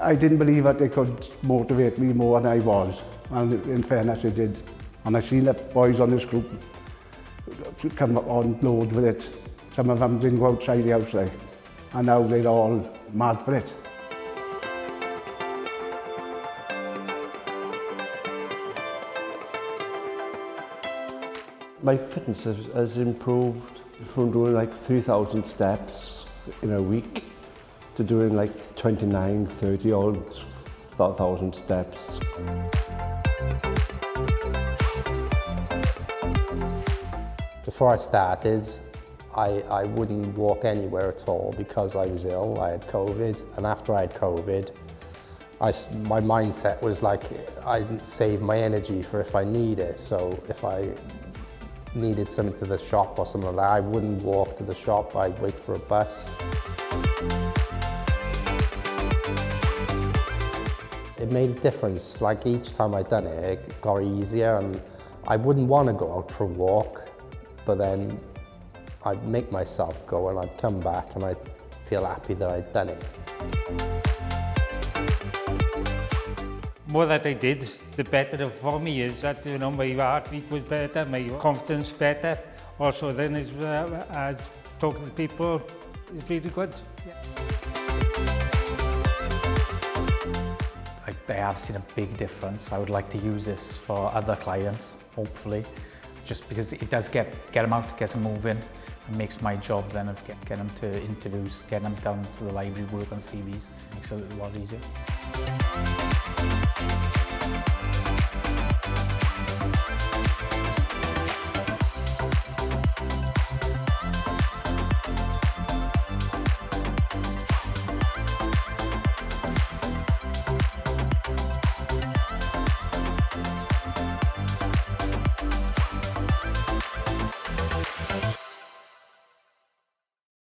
I didn't believe that it could motivate me more than I was, and in fairness it did. And I've seen the boys on this group come on board with it. Some of them didn't go outside the house, like, and now they're all mad for it. My fitness has improved from doing like 3,000 steps in a week to doing like 29, 30 odd 1,000 steps. Before I started, I wouldn't walk anywhere at all because I was ill. I had COVID, and after I had COVID, my mindset was like I'd save my energy for if I need it. So if I needed something to the shop or something like that, I wouldn't walk to the shop, I'd wait for a bus. It made a difference. Like each time I'd done it, it got easier, and I wouldn't want to go out for a walk, but then I'd make myself go and I'd come back and I'd feel happy that I'd done it. More that I did, the better for me is that, you know, my heartbeat was better, my confidence better. Also then is talking to people is really good. Yeah. I have seen a big difference. I would like to use this for other clients, hopefully, just because it does get them out, gets them moving, and makes my job then of get them to interviews, get them down to the library, work on CVs, makes it a lot easier.